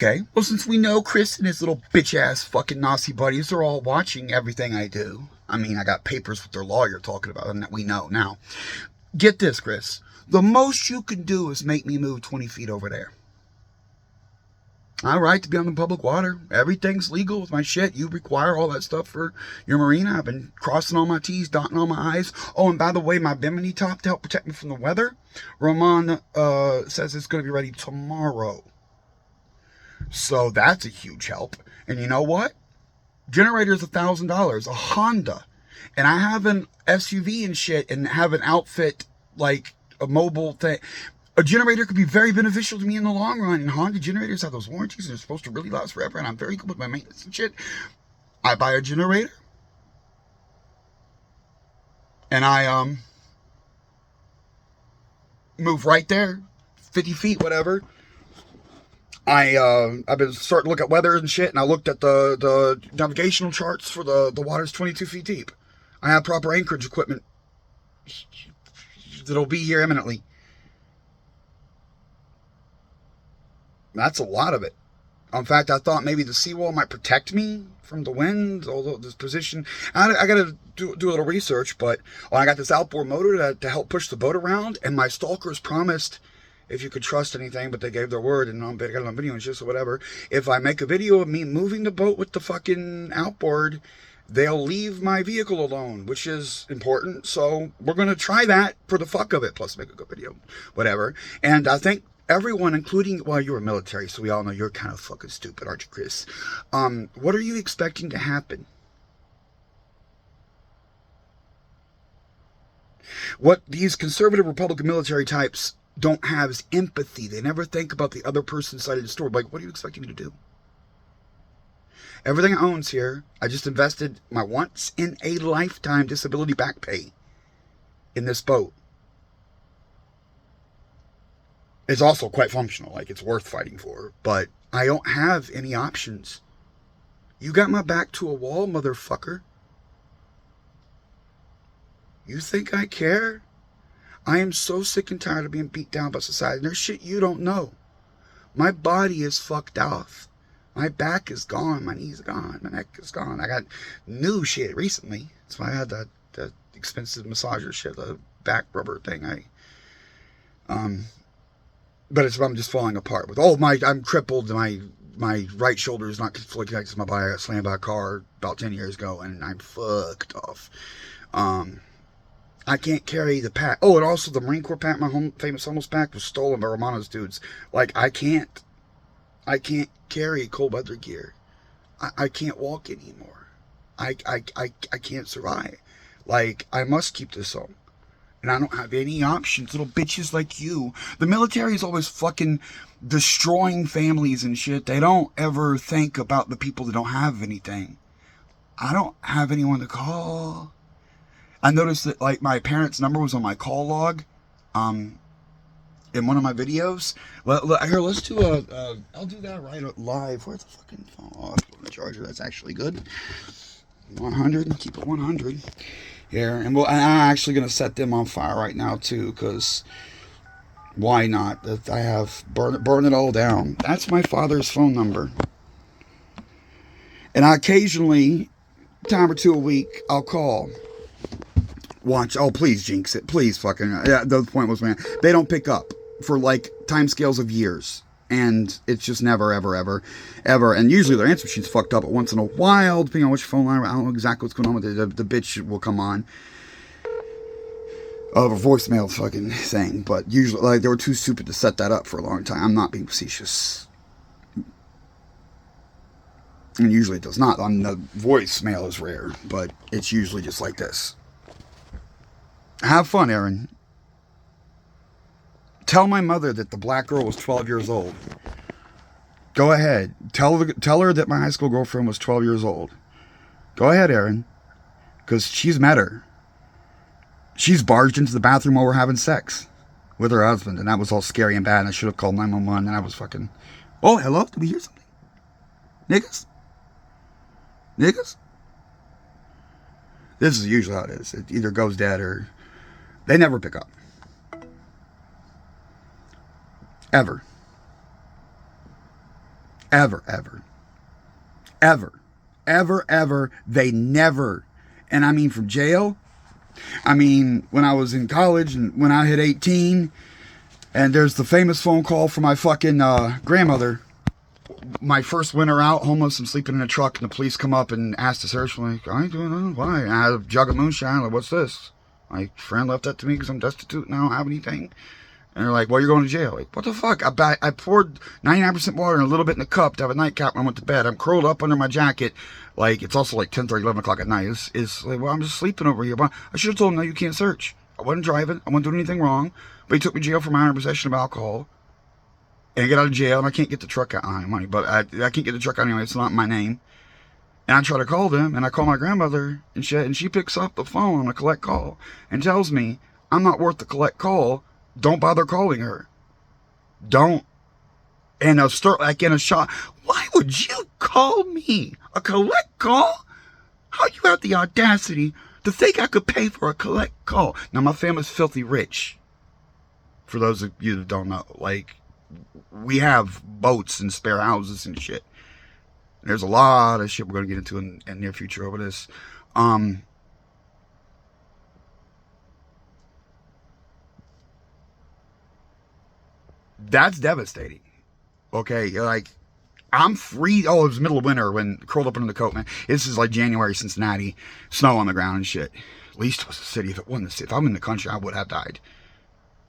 Okay, well, since we know Chris and his little bitch-ass fucking Nazi buddies are all watching everything I do. I mean, I got papers with their lawyer talking about them that we know now. Get this, Chris. The most you can do is make me move 20 feet over there. I have right to be on the public water. Everything's legal with my shit. You require all that stuff for your marina. I've been crossing all my T's, dotting all my I's. Oh, and by the way, my bimini top to help protect me from the weather, Roman says it's going to be ready tomorrow. So that's a huge help. And you know what? Generator's $1,000, a Honda. And I have an SUV and shit and have an outfit like a mobile thing. A generator could be very beneficial to me in the long run. And Honda generators have those warranties and they're supposed to really last forever. And I'm very good with my maintenance and shit. I buy a generator. And I move right there. 50 feet, whatever. I've been starting to look at weather and shit, and I looked at the navigational charts for the water's 22 feet deep. I have proper anchorage equipment that'll be here imminently. That's a lot of it. In fact, I thought maybe the seawall might protect me from the wind, although this position... I got to do a little research, but I got this outboard motor to help push the boat around, and my stalkers promised... if you could trust anything, but they gave their word, and I got it on video and shit, or whatever. If I make a video of me moving the boat with the fucking outboard, they'll leave my vehicle alone, which is important. So we're going to try that for the fuck of it, plus make a good video, whatever. And I think everyone, including, well, you're military, so we all know you're kind of fucking stupid, aren't you, Chris? What are you expecting to happen? What these conservative Republican military types don't have is empathy. They never think about the other person's side of the story. Like, what are you expecting me to do? Everything I own's here. I just invested my once in a lifetime disability back pay in this boat. It's also quite functional. Like, it's worth fighting for. But I don't have any options. You got my back to a wall, motherfucker. You think I care? I am so sick and tired of being beat down by society. There's shit you don't know. My body is fucked off. My back is gone. My knees are gone. My neck is gone. I got new shit recently. That's why I had that expensive massager shit, the back rubber thing. But I'm just falling apart with I'm crippled. My right shoulder is not fully connected to my body. I got slammed by a car about 10 years ago, and I'm fucked off. I can't carry the pack. Oh, and also the Marine Corps pack, my famous homeless pack, was stolen by Romano's dudes. Like, I can't carry cold weather gear. I can't walk anymore. I can't survive. Like, I must keep this on. And I don't have any options. Little bitches like you. The military is always fucking destroying families and shit. They don't ever think about the people that don't have anything. I don't have anyone to call. I noticed that, like, my parents' number was on my call log, in one of my videos. Here, let's do I'll do that right live. Where's the fucking phone? Oh, I'll put on the charger. That's actually good. 100, keep it 100. Here, and I'm actually going to set them on fire right now, too, because why not? I have burn it all down. That's my father's phone number. And I occasionally, time or two a week, I'll call. Watch. Oh, please jinx it. Please fucking. Yeah, the point was, man, they don't pick up for like timescales of years. And it's just never, ever, ever, ever. And usually their answer machine's fucked up, but once in a while, depending on which phone line, I don't know exactly what's going on with it, the bitch will come on. Of a voicemail fucking thing. But usually, like, they were too stupid to set that up for a long time. I'm not being facetious. And usually it does not. On the voicemail is rare, but it's usually just like this. Have fun, Aaron. Tell my mother that the black girl was 12 years old. Go ahead. Tell her that my high school girlfriend was 12 years old. Go ahead, Aaron. Because she's met her. She's barged into the bathroom while we're having sex with her husband. And that was all scary and bad. And I should have called 911. And I was fucking... Oh, hello? Did we hear something? Niggas? Niggas? This is usually how it is. It either goes dead or... They never pick up. Ever. Ever, ever. Ever. Ever, ever. They never. And I mean from jail. I mean, when I was in college and when I hit 18, and there's the famous phone call from my fucking grandmother. My first winter out, homeless, I'm sleeping in a truck, and the police come up and ask to search. I'm like, I ain't doing nothing. Why? And I had a jug of moonshine. Like, what's this? My friend left that to me because I'm destitute and I don't have anything. And they're like, well, you're going to jail. Like, what the fuck? I poured 99% water and a little bit in a cup to have a nightcap when I went to bed. I'm curled up under my jacket. Like, it's also like 10:30, 11 o'clock at night. It's like, well, I'm just sleeping over here. But I should have told him, no, you can't search. I wasn't driving. I wasn't doing anything wrong. But he took me to jail for minor possession of alcohol. And I get out of jail, and I can't get the truck out. I don't have money, but I can't get the truck out anyway. It's not my name. And I try to call them, and I call my grandmother, and she picks up the phone on a collect call and tells me, I'm not worth the collect call. Don't bother calling her. Don't. And I'll start like in a shock. Why would you call me? A collect call? How you have the audacity to think I could pay for a collect call? Now, my family's filthy rich. For those of you that don't know. Like, we have boats and spare houses and shit. There's a lot of shit we're going to get into in the near future over this. That's devastating. Okay, like, I'm free. Oh, it was middle of winter when curled up under the coat, man. This is like January, Cincinnati, snow on the ground and shit. At least it was a city. If it wasn't a city, if I'm in the country, I would have died.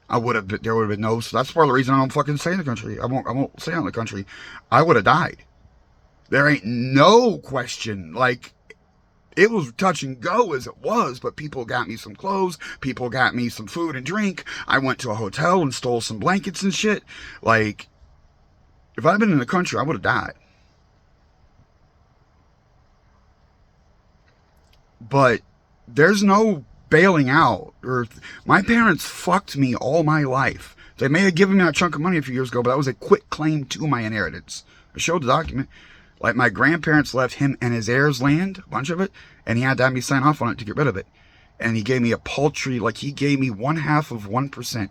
There would have been no. So that's part of the reason I don't fucking stay in the country. I won't stay out in the country. I would have died. There ain't no question. Like, it was touch and go as it was, but people got me some clothes. People got me some food and drink. I went to a hotel and stole some blankets and shit. Like, if I'd been in the country, I would have died. But there's no bailing out. Or my parents fucked me all my life. They may have given me a chunk of money a few years ago, but that was a quit claim to my inheritance. I showed the document. Like, my grandparents left him and his heirs land, a bunch of it, and he had to have me sign off on it to get rid of it. And he gave me a paltry, like, he gave me 1/2 of 1%.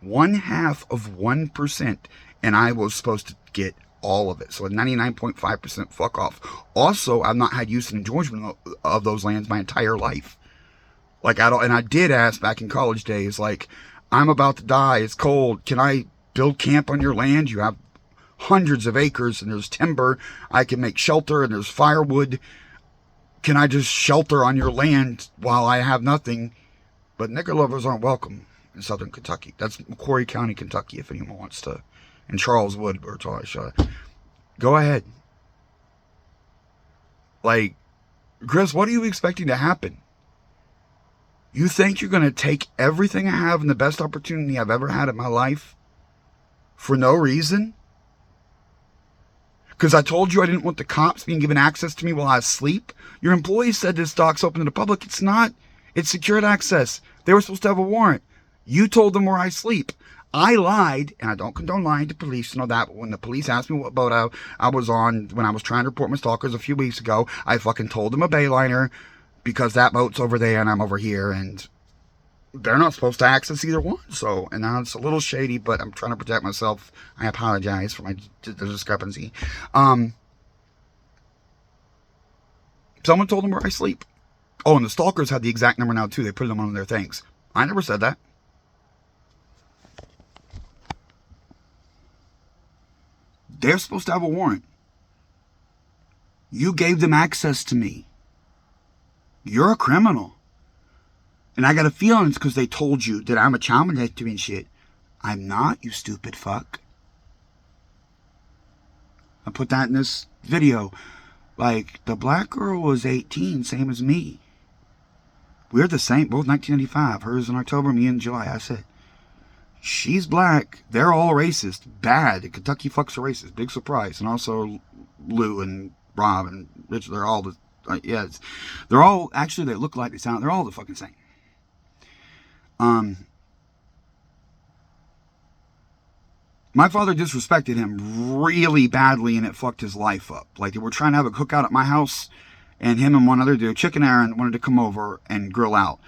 1/2 of 1%. And I was supposed to get all of it. So a 99.5% fuck off. Also, I've not had use and enjoyment of those lands my entire life. Like, I did ask back in college days, like, I'm about to die, it's cold, can I build camp on your land? You have hundreds of acres and there's timber. I can make shelter and there's firewood. Can I just shelter on your land while I have nothing? But nigger lovers aren't welcome in southern Kentucky. That's Macquarie County, Kentucky, if anyone wants to. In Charleswood or Charles. Go ahead. Like, Chris, what are you expecting to happen? You think you're going to take everything I have and the best opportunity I've ever had in my life for no reason? Because I told you I didn't want the cops being given access to me while I was asleep? Your employees said this dock's open to the public. It's not. It's secured access. They were supposed to have a warrant. You told them where I sleep. I lied, and I don't condone lying to police, you know that, but when the police asked me what boat I was on when I was trying to report my stalkers a few weeks ago, I fucking told them a Bayliner because that boat's over there and I'm over here, and they're not supposed to access either one. So, and now it's a little shady, but I'm trying to protect myself. I apologize for the discrepancy. Someone told them where I sleep. Oh, and the stalkers had the exact number now too. They put them on their things. I never said that. They're supposed to have a warrant. You gave them access to me. You're a criminal. And I got a feeling it's because they told you that I'm a child molester and shit. I'm not, you stupid fuck. I put that in this video. Like, the black girl was 18, same as me. We're the same, both 1995. Hers in October, me in July. I said, she's black. They're all racist. Bad. Kentucky fucks are racist. Big surprise. And also Lou and Rob and Richard. They're all the... they're all... Actually, they look like they sound... They're all the fucking same. My father disrespected him really badly, and it fucked his life up. Like, they were trying to have a cookout at my house, and him and one other dude, Chicken Aaron, wanted to come over and grill out.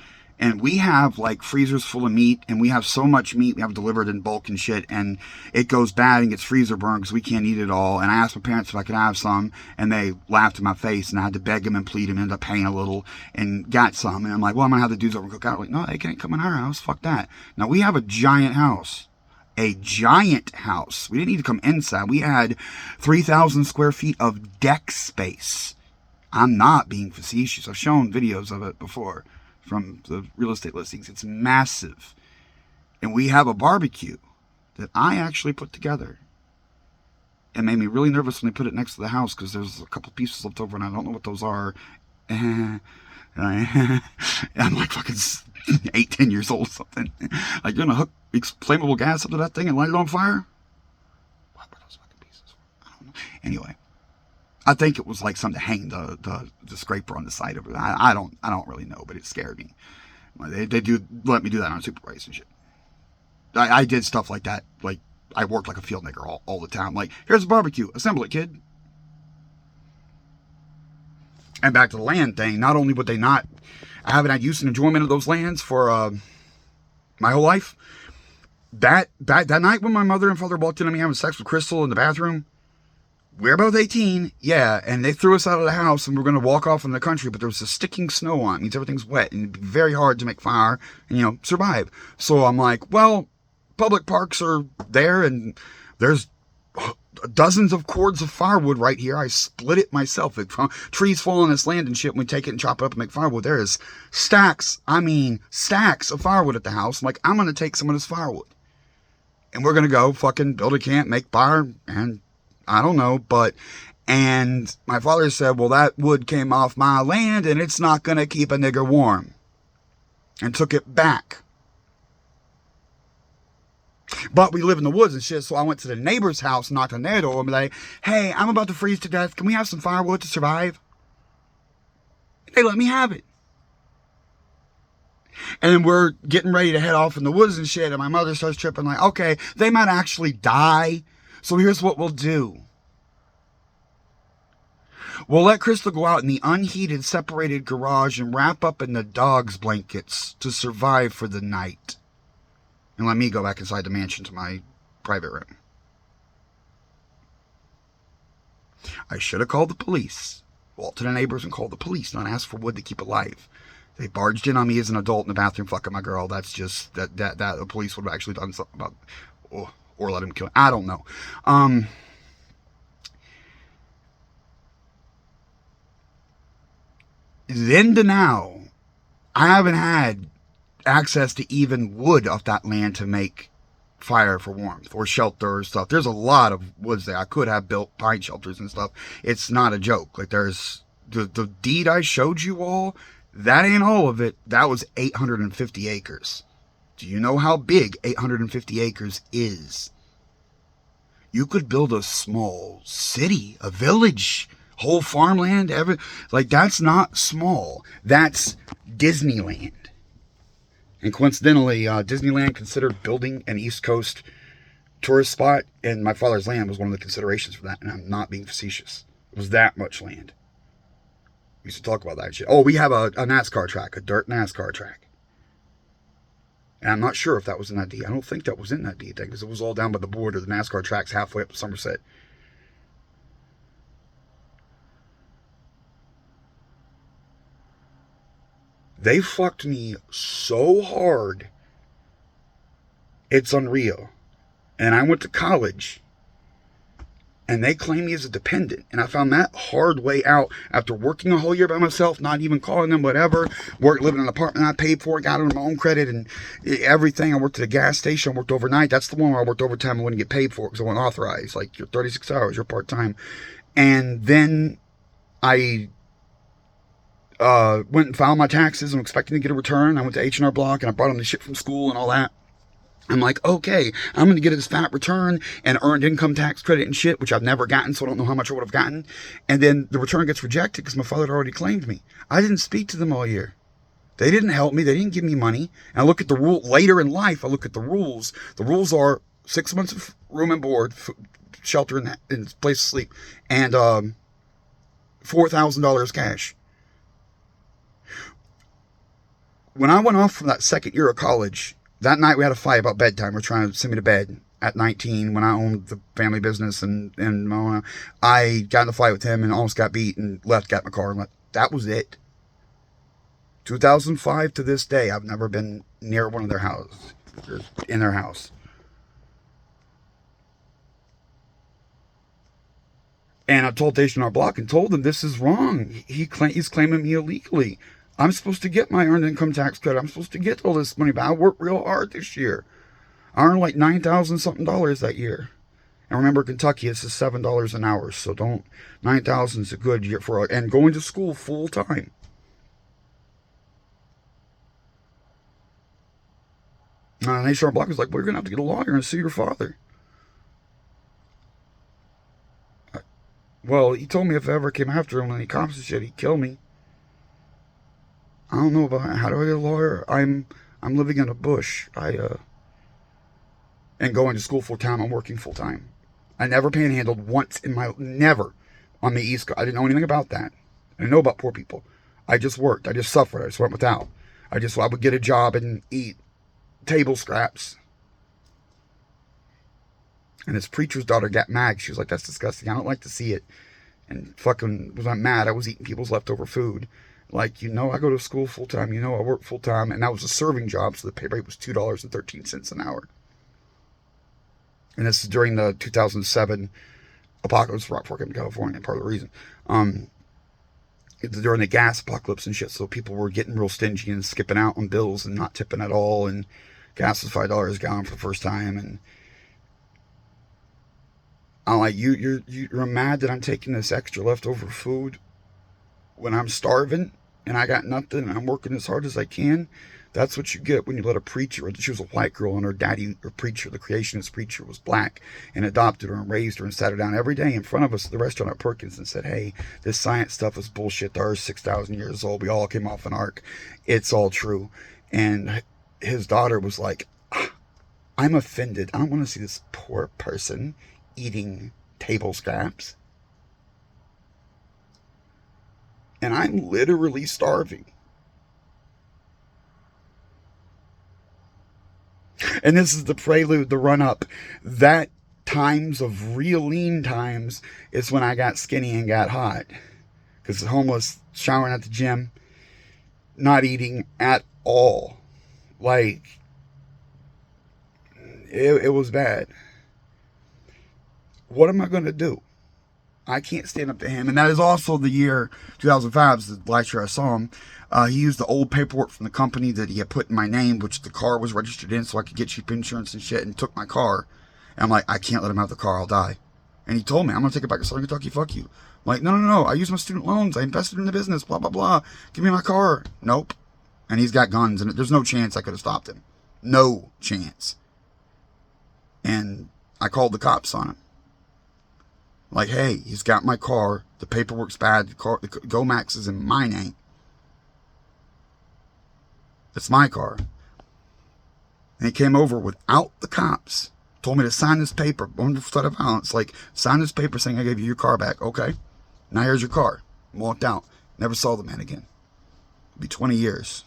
And we have like freezers full of meat, and we have so much meat we have delivered in bulk and shit, and it goes bad and gets freezer burned because we can't eat it all. And I asked my parents if I could have some, and they laughed in my face, and I had to beg them and plead them, ended up paying a little, and got some. And I'm like, well, I'm gonna have the dudes over and cook out. Like, no, they can't come in our house. Fuck that. Now we have a giant house. A giant house. We didn't need to come inside. We had 3,000 square feet of deck space. I'm not being facetious. I've shown videos of it before from the real estate listings. It's massive. And we have a barbecue that I actually put together. It made me really nervous when they put it next to the house because there's a couple pieces left over and I don't know what those are. I'm like fucking 8-10 years old or something. Like, you're gonna hook flammable gas up to that thing and light it on fire? What were those fucking pieces for? I don't know. Anyway, I think it was like something to hang the scraper on the side of it. I don't really know, but it scared me. They do let me do that on supervised and shit. I did stuff like that. Like, I worked like a field nigger all the time. Like, here's a barbecue. Assemble it, kid. And back to the land thing. Not only would they not... I haven't had use and enjoyment of those lands for my whole life. That night when my mother and father walked in on me having sex with Crystal in the bathroom, we're both 18, yeah, and they threw us out of the house and we're going to walk off in the country, but there was a sticking snow on. It means everything's wet and it'd be very hard to make fire and, you know, survive. So I'm like, well, public parks are there and there's dozens of cords of firewood right here. I split it myself. Trees fall on this land and shit. When we take it and chop it up and make firewood, there is stacks of firewood at the house. I'm like, I'm going to take some of this firewood and we're going to go fucking build a camp, make fire, and I don't know, and my father said, well, that wood came off my land and it's not going to keep a nigger warm, and took it back. But we live in the woods and shit, so I went to the neighbor's house, knocked on their door, and be like, hey, I'm about to freeze to death. Can we have some firewood to survive? They let me have it. And then we're getting ready to head off in the woods and shit, and my mother starts tripping like, okay, they might actually die, so here's what we'll do. We'll let Crystal go out in the unheated, separated garage and wrap up in the dog's blankets to survive for the night. And let me go back inside the mansion to my private room. I should have called the police. Walked to the neighbors and called the police, not asked for wood to keep alive. They barged in on me as an adult in the bathroom fucking my girl. That's just, that the police would have actually done something about, or let him kill. I don't know. Then to now, I haven't had access to even wood off that land to make fire for warmth or shelter or stuff. There's a lot of woods there. I could have built pine shelters and stuff. It's not a joke. Like, there's the deed I showed you all, that ain't all of it. That was 850 acres. Do you know how big 850 acres is? You could build a small city, a village, whole farmland, like, that's not small. That's Disneyland. And coincidentally, Disneyland considered building an East Coast tourist spot, and my father's land was one of the considerations for that, and I'm not being facetious. It was that much land. We used to talk about that shit. Oh, we have a NASCAR track, a dirt NASCAR track. And I'm not sure if that was in that deed. I don't think that was in that deed, because it was all down by the border. The NASCAR track's halfway up to Somerset. They fucked me so hard, it's unreal. And I went to college, and they claimed me as a dependent. And I found that hard way out after working a whole year by myself, not even calling them, whatever. Living in an apartment I paid for, got on my own credit and everything. I worked at a gas station, I worked overnight. That's the one where I worked overtime and wouldn't get paid for it because I wasn't authorized. Like, you're 36 hours, you're part-time. And then I went and filed my taxes. I'm expecting to get a return. I went to H&R Block and I brought them the shit from school and all that. I'm like, okay, I'm going to get this fat return and earned income tax credit and shit, which I've never gotten, so I don't know how much I would have gotten. And then the return gets rejected because my father had already claimed me. I didn't speak to them all year. They didn't help me. They didn't give me money. And I look at the rule later in life. I look at the rules. The rules are 6 months of room and board, shelter and place to sleep, and $4,000 cash. when I went off from that second year of college, that night we had a fight about bedtime. We're trying to send me to bed at 19 when I owned the family business, and I got in a fight with him and almost got beat and left, got in my car and left. That was it. 2005 to this day, I've never been near one of their houses, in their house. And I told Station our block and told him this is wrong. He's claiming me illegally. I'm supposed to get my earned income tax credit. I'm supposed to get all this money, but I worked real hard this year. I earned like $9,000 something that year. And remember, Kentucky, it's just $7 an hour, so don't. 9,000 is a good year for, and going to school full time. Nation our block was like, well, you're gonna have to get a lawyer and sue your father. Well, he told me if I ever came after him and he cops and shit, he'd kill me. I don't know about how do I get a lawyer. I'm living in a bush. And going to school full time. I'm working full time. I never panhandled once in my never on the East Coast. I didn't know anything about that. I didn't know about poor people. I just worked. I just suffered. I just went without. I would get a job and eat table scraps. And this preacher's daughter got mad. She was like, that's disgusting. I don't like to see it. And fucking was I mad. I was eating people's leftover food. Like, I go to school full time. I work full time. And that was a serving job. So the pay rate was $2.13 an hour. And this is during the 2007 apocalypse for Rockford, California. Part of the reason. It's during the gas apocalypse and shit. So people were getting real stingy and skipping out on bills and not tipping at all. And gas was $5 a gallon for the first time. And I'm like, you're mad that I'm taking this extra leftover food when I'm starving and I got nothing and I'm working as hard as I can. That's what you get when you let a preacher. She was a white girl and her daddy, her preacher, the creationist preacher, was black, and adopted her and raised her and sat her down every day in front of us at the restaurant at Perkins and said, hey, this science stuff is bullshit. The Earth's 6,000 years old. We all came off an ark. It's all true. And his daughter was like, I'm offended. I don't want to see this poor person eating table scraps. And I'm literally starving. And this is the prelude, the run up. That times of real lean times is when I got skinny and got hot. Because homeless, showering at the gym, not eating at all. Like, it was bad. What am I going to do? I can't stand up to him. And that is also the year 2005, is the last year I saw him. He used the old paperwork from the company that he had put in my name, which the car was registered in so I could get cheap insurance and shit, and took my car. And I'm like, I can't let him have the car. I'll die. And he told me, I'm going to take it back to Southern Kentucky. Fuck you. I'm like, no. I used my student loans. I invested in the business. Blah, blah, blah. Give me my car. Nope. And he's got guns. And there's no chance I could have stopped him. No chance. And I called the cops on him. Like, hey, he's got my car. The paperwork's bad. The GoMax is in my name. It's my car. And he came over without the cops. Told me to sign this paper. Under threat of violence. Like, sign this paper saying I gave you your car back. Okay. Now here's your car. Walked out. Never saw the man again. It'll be 20 years.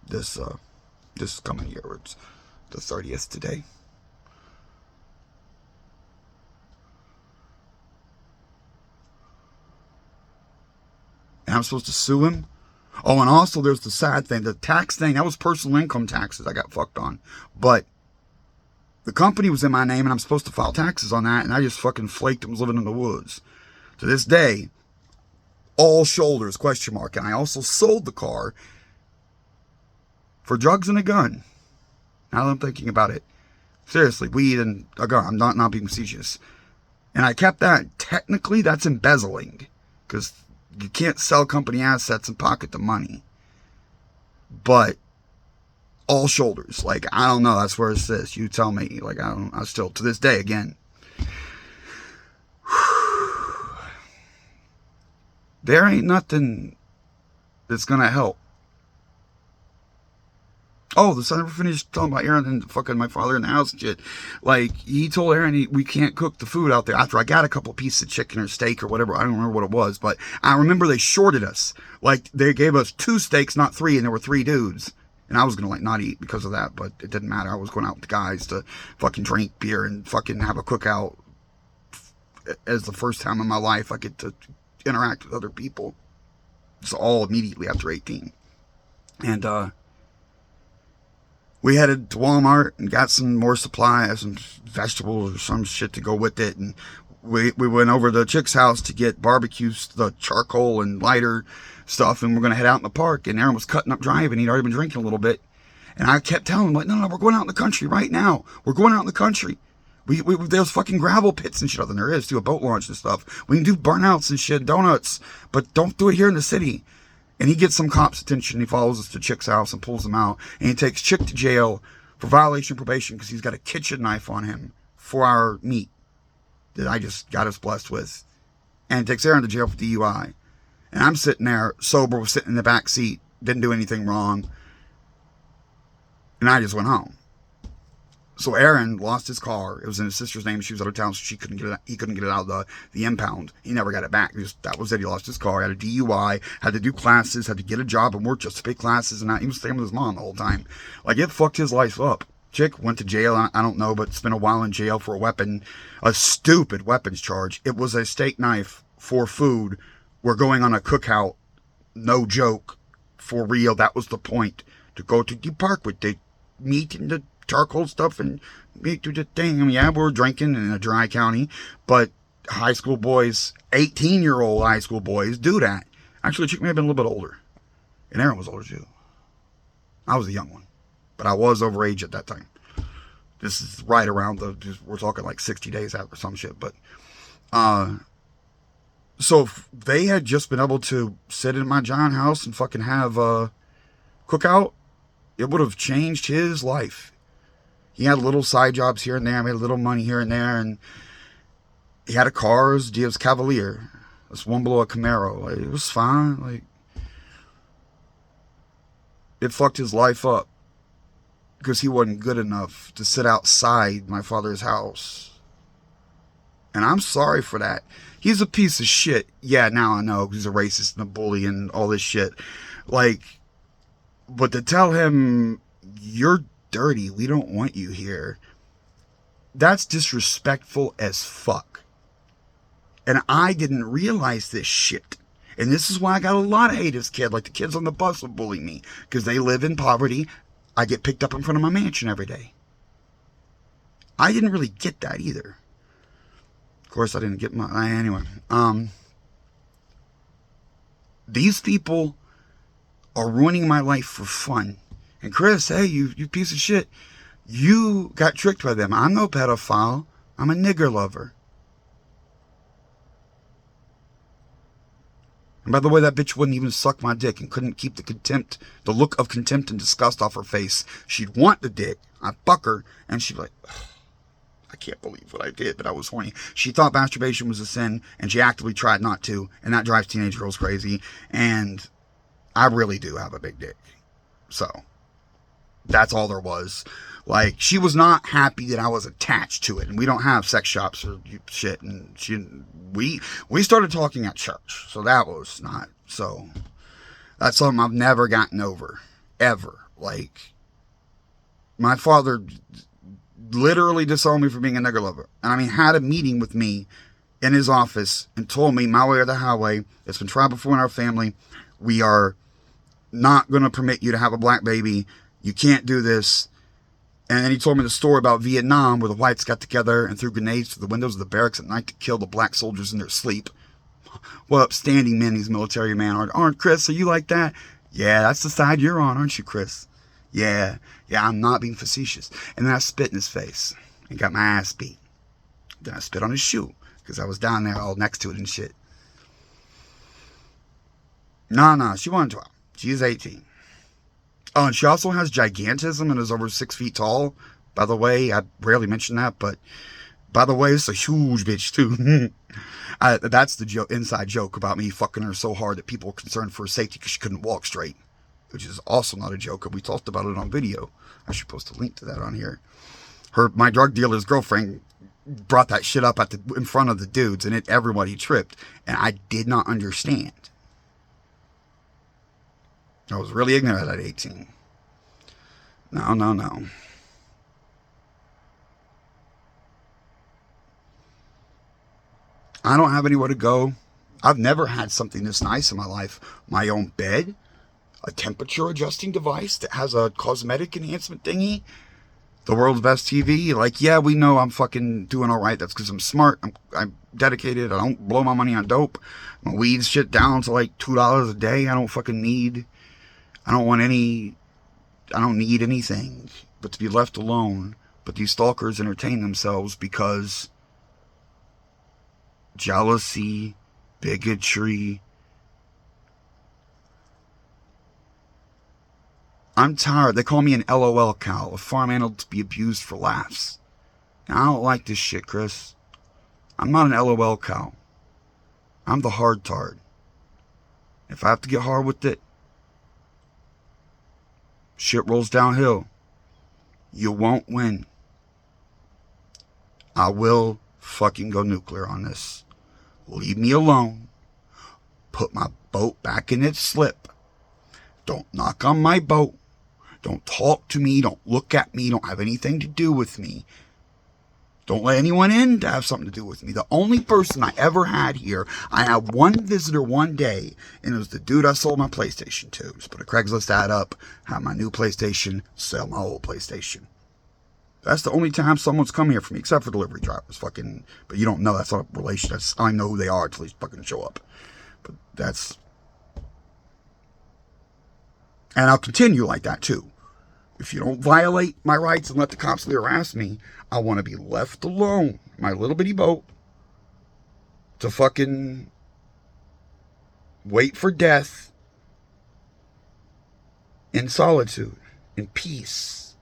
This coming year. It's the 30th today. And I'm supposed to sue him? Oh, and also there's the sad thing. The tax thing, that was personal income taxes I got fucked on. But the company was in my name and I'm supposed to file taxes on that. And I just fucking flaked and was living in the woods. To this day, all shoulders, question mark. And I also sold the car for drugs and a gun. Now that I'm thinking about it. Seriously, weed and a gun. I'm not being facetious. And I kept that. Technically, that's embezzling. Because you can't sell company assets and pocket the money. But all shoulders. Like, I don't know. That's where it says. You tell me. Like, I still, to this day, again. There ain't nothing that's going to help. Oh, the son never finished talking about Aaron and fucking my father in the house and shit. Like, he told Aaron we can't cook the food out there after I got a couple pieces of chicken or steak or whatever. I don't remember what it was, but I remember they shorted us. Like, they gave us 2 steaks, not 3, and there were 3 dudes. And I was gonna, like, not eat because of that, but it didn't matter. I was going out with the guys to fucking drink beer and fucking have a cookout as the first time in my life I get to interact with other people. It's all immediately after 18. And, we headed to Walmart and got some more supplies, some vegetables or some shit to go with it. And we went over to the chick's house to get barbecue, the charcoal and lighter stuff. And we're going to head out in the park. And Aaron was cutting up driving. He'd already been drinking a little bit. And I kept telling him, like, no, we're going out in the country right now. We're going out in the country. There's fucking gravel pits and shit other than there is, do a boat launch and stuff. We can do burnouts and shit, donuts, but don't do it here in the city. And he gets some cops' attention. He follows us to Chick's house and pulls him out. And he takes Chick to jail for violation of probation because he's got a kitchen knife on him for our meat that I just got us blessed with. And takes Aaron to jail for DUI. And I'm sitting there sober, was sitting in the back seat, didn't do anything wrong. And I just went home. So Aaron lost his car. It was in his sister's name. She was out of town, so he couldn't get it out of the impound. He never got it back. That was it. He lost his car. Had a DUI. Had to do classes. Had to get a job and work just to pay classes. And he was staying with his mom the whole time. Like, it fucked his life up. Chick went to jail. I don't know, but spent a while in jail for a stupid weapons charge. It was a steak knife for food. We're going on a cookout. No joke. For real. That was the point. To go to the park with the meat and the charcoal stuff and meat to the thing. I mean, yeah, we're drinking in a dry county, but high school boys, 18-year-old high school boys do that. Actually, Chick may have been a little bit older. And Aaron was older too. I was a young one. But I was over age at that time. This is right around we're talking like 60 days after some shit. But, so if they had just been able to sit in my John house and fucking have a cookout, it would have changed his life. He had little side jobs here and there, made a little money here and there, and he had a car, it was Diaz Cavalier. It was one below a Camaro. Like, it was fine. Like, it fucked his life up because he wasn't good enough to sit outside my father's house. And I'm sorry for that. He's a piece of shit. Yeah, now I know, he's a racist and a bully and all this shit. Like, but to tell him, you're dirty, we don't want you here, that's disrespectful as fuck. And I didn't realize this shit. And this is why I got a lot of hate as a kid. Like, the kids on the bus would bully me because they live in poverty. I get picked up in front of my mansion every day. I didn't really get that either. Of course, I didn't get anyway. These people are ruining my life for fun. And Chris, hey, you piece of shit. You got tricked by them. I'm no pedophile. I'm a nigger lover. And by the way, that bitch wouldn't even suck my dick and couldn't keep the look of contempt and disgust off her face. She'd want the dick. I'd fuck her, and she'd be like, I can't believe what I did, but I was horny. She thought masturbation was a sin, and she actively tried not to, and that drives teenage girls crazy. And I really do have a big dick. So that's all there was. Like, she was not happy that I was attached to it, and we don't have sex shops or shit. And we started talking at church, so that was not. So that's something I've never gotten over, ever. Like, my father literally disowned me for being a nigger lover, and I mean, had a meeting with me in his office and told me, my way or the highway. It's been tried before in our family. We are not going to permit you to have a black baby. You can't do this. And then he told me the story about Vietnam, where the whites got together and threw grenades through the windows of the barracks at night to kill the black soldiers in their sleep. What upstanding men these military men aren't, Chris? Are you like that? Yeah, that's the side you're on, aren't you, Chris? Yeah, I'm not being facetious. And then I spit in his face and got my ass beat. Then I spit on his shoe because I was down there all next to it and shit. Nah, she wasn't 12. She's 18. Oh, and she also has gigantism and is over 6 feet tall. By the way, I rarely mention that, but by the way, it's a huge bitch too. That's the inside joke about me fucking her so hard that people were concerned for her safety because she couldn't walk straight. which is also not a joke. We talked about it on video. I should post a link to that on here. My drug dealer's girlfriend brought that shit up in front of the dudes, and everybody tripped, and I did not understand. I was really ignorant at 18. No. I don't have anywhere to go. I've never had something this nice in my life. My own bed, a temperature adjusting device that has a cosmetic enhancement thingy, the world's best TV. Like, yeah, we know I'm fucking doing all right. That's because I'm smart. I'm dedicated. I don't blow my money on dope. My weed's shit down to like $2 a day. I don't need anything but to be left alone. But these stalkers entertain themselves because jealousy, bigotry. I'm tired. They call me an LOL cow, a farm animal to be abused for laughs. And I don't like this shit, Chris. I'm not an LOL cow. I'm the hard tard. If I have to get hard with it, shit rolls downhill. You won't win. I will fucking go nuclear on this. Leave me alone. Put my boat back in its slip. Don't knock on my boat. Don't talk to me. Don't look at me. Don't have anything to do with me. Don't let anyone in to have something to do with me. The only person I ever had here, I had one visitor one day, and it was the dude I sold my PlayStation to. Just put a Craigslist ad up, have my new PlayStation, sell my old PlayStation. That's the only time someone's come here for me, except for delivery drivers. Fucking, but you don't know. That's not a relation. I don't know who they are until they fucking show up. But that's... And I'll continue like that, too. If you don't violate my rights and let the cops harass me, I want to be left alone, my little bitty boat, to fucking wait for death in solitude, in peace.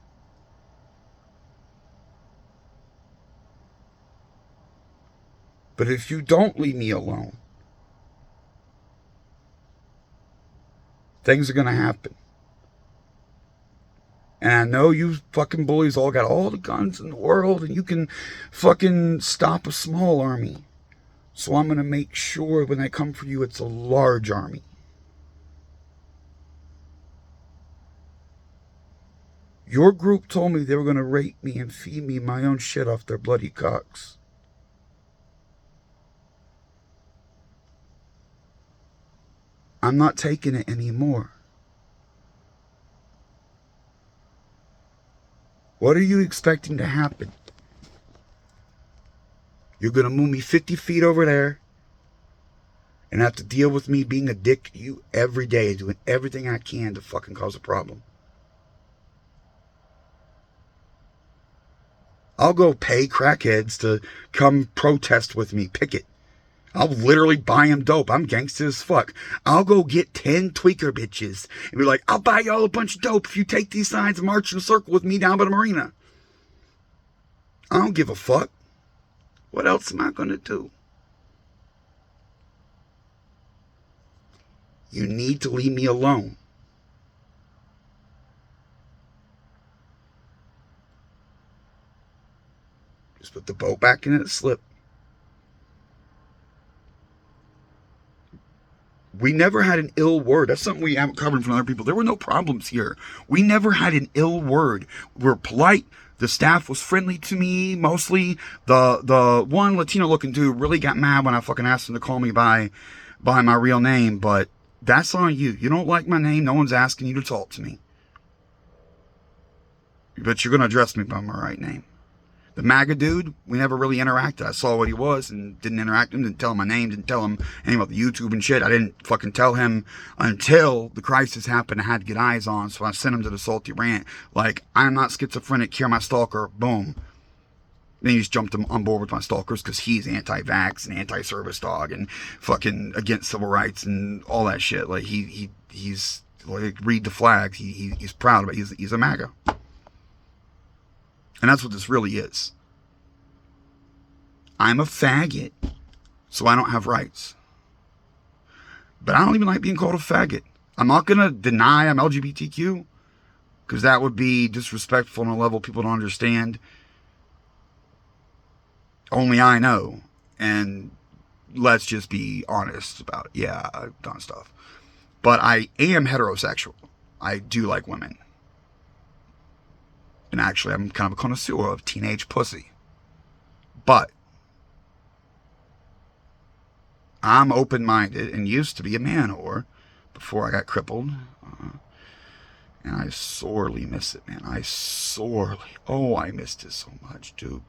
But if you don't leave me alone, things are going to happen. And I know you fucking bullies all got all the guns in the world, and you can fucking stop a small army. So I'm going to make sure when they come for you, it's a large army. Your group told me they were going to rape me and feed me my own shit off their bloody cocks. I'm not taking it anymore. What are you expecting to happen? You're going to move me 50 feet over there and have to deal with me being a dick to you every day, doing everything I can to fucking cause a problem. I'll go pay crackheads to come protest with me, picket. I'll literally buy them dope. I'm gangster as fuck. I'll go get 10 tweaker bitches and be like, I'll buy y'all a bunch of dope if you take these signs and march in a circle with me down by the marina. I don't give a fuck. What else am I going to do? You need to leave me alone. Just put the boat back in its slip. We never had an ill word. That's something we haven't covered from other people. There were no problems here. We never had an ill word. We're polite. The staff was friendly to me, mostly. The one Latino-looking dude really got mad when I fucking asked him to call me by my real name, but that's on you. You don't like my name, no one's asking you to talk to me. But you're going to address me by my right name. The MAGA dude, we never really interacted. I saw what he was and didn't interact with him, didn't tell him my name, didn't tell him anything about the YouTube and shit. I didn't fucking tell him until the crisis happened. I had to get eyes on, so I sent him to the salty rant. Like, I'm not schizophrenic, you're my stalker, boom. Then he just jumped on board with my stalkers because he's anti-vax and anti-service dog and fucking against civil rights and all that shit. Like, he's like, read the flags. He's proud of it. He's a MAGA. And that's what this really is. I'm a faggot, so I don't have rights. But I don't even like being called a faggot. I'm not going to deny I'm LGBTQ, because that would be disrespectful on a level people don't understand. Only I know. And let's just be honest about it. Yeah, I've done stuff. But I am heterosexual. I do like women. And actually, I'm kind of a connoisseur of teenage pussy. But I'm open-minded and used to be a man-whore before I got crippled. And I sorely miss it, man. I missed it so much, dude.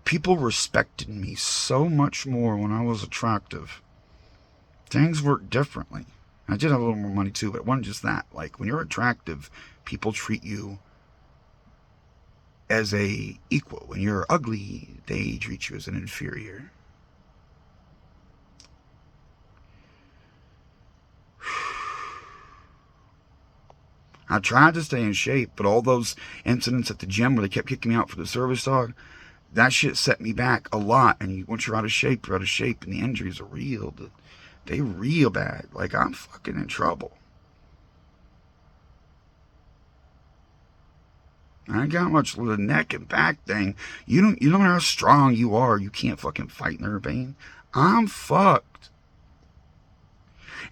People respected me so much more when I was attractive. Things worked differently. I did have a little more money too, but it wasn't just that. Like, when you're attractive, people treat you as a equal. When you're ugly, they treat you as an inferior. I tried to stay in shape, but all those incidents at the gym where they kept kicking me out for the service dog, that shit set me back a lot. And once you're out of shape, you're out of shape, and the injuries are real. They real bad. Like, I'm fucking in trouble. I ain't got much of the neck and back thing. You don't know how strong you are. You can't fucking fight nerve pain. I'm fucked.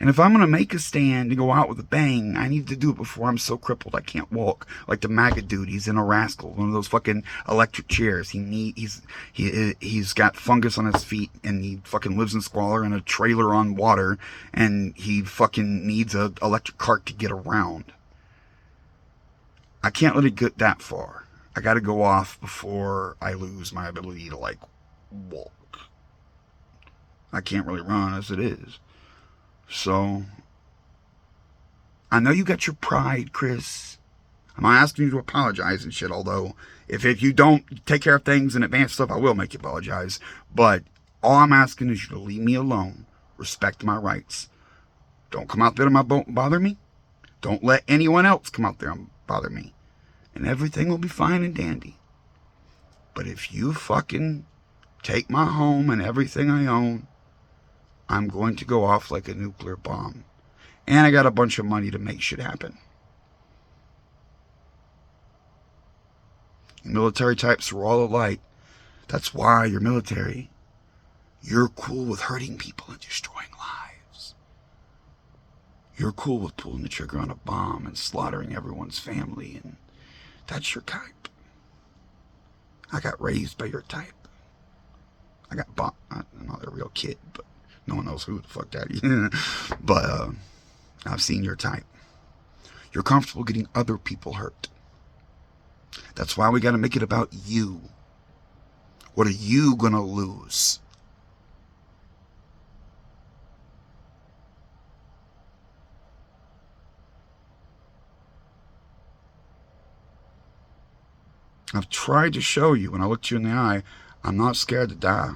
And if I'm going to make a stand and go out with a bang, I need to do it before I'm so crippled I can't walk. Like the MAGA dude, he's in a rascal, one of those fucking electric chairs. He's got fungus on his feet, and he fucking lives in squalor in a trailer on water, and he fucking needs a electric cart to get around. I can't let it get that far. I got to go off before I lose my ability to, like, walk. I can't really run as it is. So, I know you got your pride, Chris. I'm not asking you to apologize and shit, although if you don't take care of things in advance stuff, I will make you apologize. But all I'm asking is you to leave me alone. Respect my rights. Don't come out there to my boat and bother me. Don't let anyone else come out there and bother me. And everything will be fine and dandy. But if you fucking take my home and everything I own, I'm going to go off like a nuclear bomb. And I got a bunch of money to make shit happen. Military types are all alike. That's why you're military. You're cool with hurting people and destroying lives. You're cool with pulling the trigger on a bomb and slaughtering everyone's family, and that's your type. I got raised by your type. I got bombed. I'm not a real kid, but no one knows who the fuck that is. But I've seen your type. You're comfortable getting other people hurt. That's why we got to make it about you. What are you going to lose? I've tried to show you, when I looked you in the eye, I'm not scared to die.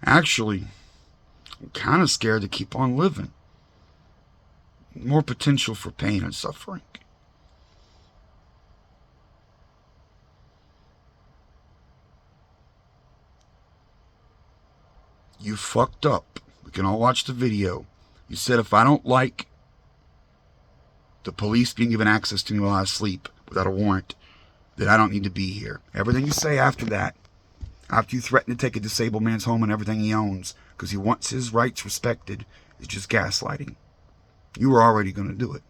Actually, I'm kind of scared to keep on living. More potential for pain and suffering. You fucked up. We can all watch the video. You said if I don't like the police being given access to me while I sleep without a warrant, then I don't need to be here. Everything you say after that, after you threaten to take a disabled man's home and everything he owns because he wants his rights respected, is just gaslighting. You were already going to do it.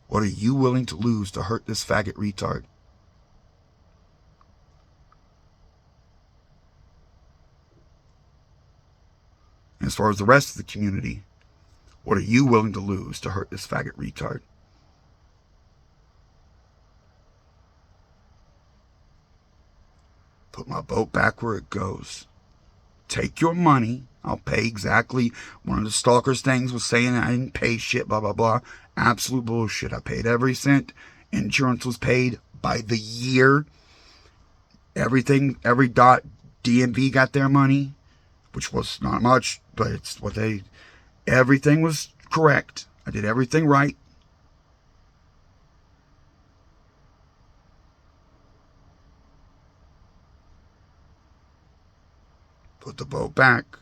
What are you willing to lose to hurt this faggot retard? And as far as the rest of the community, what are you willing to lose to hurt this faggot retard? Put my boat back where it goes. Take your money. I'll pay exactly. One of the stalkers things was saying I didn't pay shit, blah, blah, blah. Absolute bullshit. I paid every cent. Insurance was paid by the year. Everything, every dot, DMV got their money, which was not much, but it's what everything was correct. I did everything right. Put the boat back.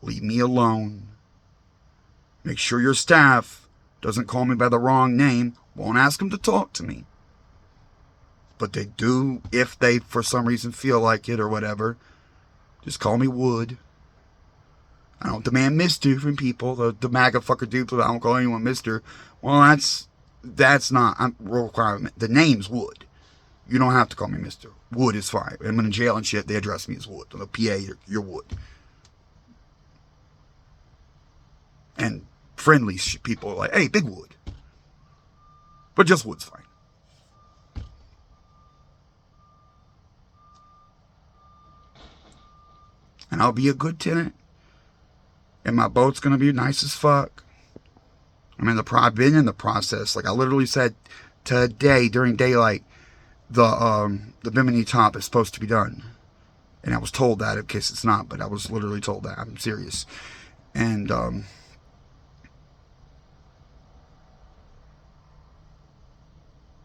Leave me alone. Make sure your staff doesn't call me by the wrong name. Won't ask them to talk to me. But they do, if they for some reason feel like it or whatever, just call me Wood. I don't demand Mister from people. The MAGA fucker dudes, I don't call anyone Mister. Well, that's not a requirement. The name's Wood. You don't have to call me Mister. Wood is fine. I'm in jail and shit, they address me as Wood. On the PA, you're Wood. And friendly people are like, hey, Big Wood. But just Wood's fine. And I'll be a good tenant. And my boat's going to be nice as fuck. I've been in the process. Like I literally said today during daylight, the Bimini top is supposed to be done. And I was told that in case it's not, but I was literally told that. I'm serious. And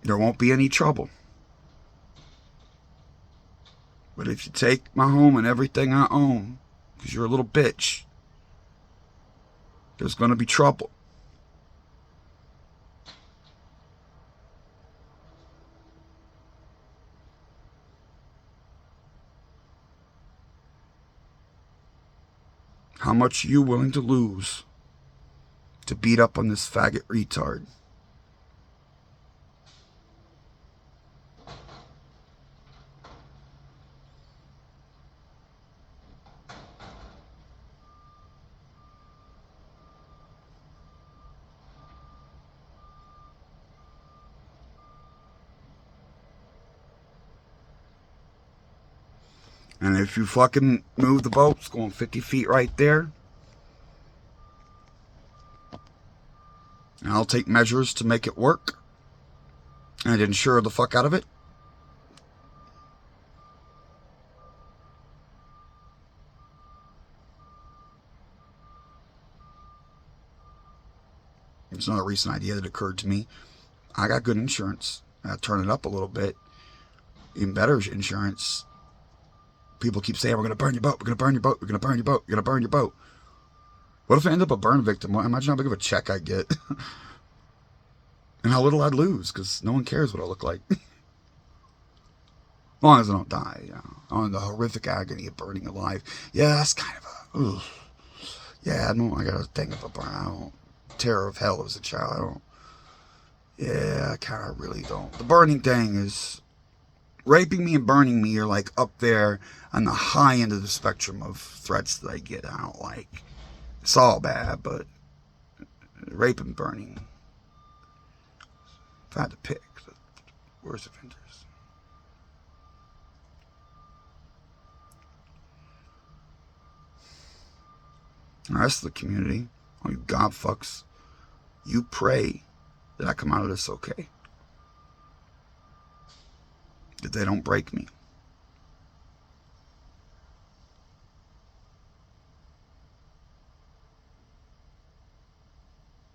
there won't be any trouble. But if you take my home and everything I own, because you're a little bitch, there's going to be trouble. How much are you willing to lose to beat up on this faggot retard? And if you fucking move the boat, it's going 50 feet right there. And I'll take measures to make it work. And insure the fuck out of it. It's not a recent idea that occurred to me. I got good insurance. I turn it up a little bit. Even better insurance. People keep saying, we're going to burn your boat, we're going to burn your boat, we're going to burn your boat, we're going to burn your boat. What if I end up a burn victim? Imagine how big of a check I'd get. And how little I'd lose, because no one cares what I look like. As long as I don't die, on the horrific agony of burning alive. Yeah, that's kind of a, ugh. Yeah, I got a thing of a burn. Terror of hell as a child. Yeah, I kind of really don't. The burning thing is, raping me and burning me are like up there on the high end of the spectrum of threats that I get. I don't like. It's all bad, but rape and burning, if I had to pick the worst offenders. The rest of the community, all you god fucks, you pray that I come out of this okay. That they don't break me.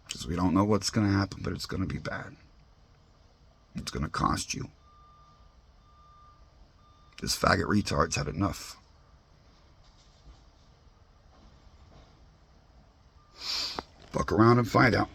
Because we don't know what's going to happen, but it's going to be bad. It's going to cost you. This faggot retard's had enough. Fuck around and find out.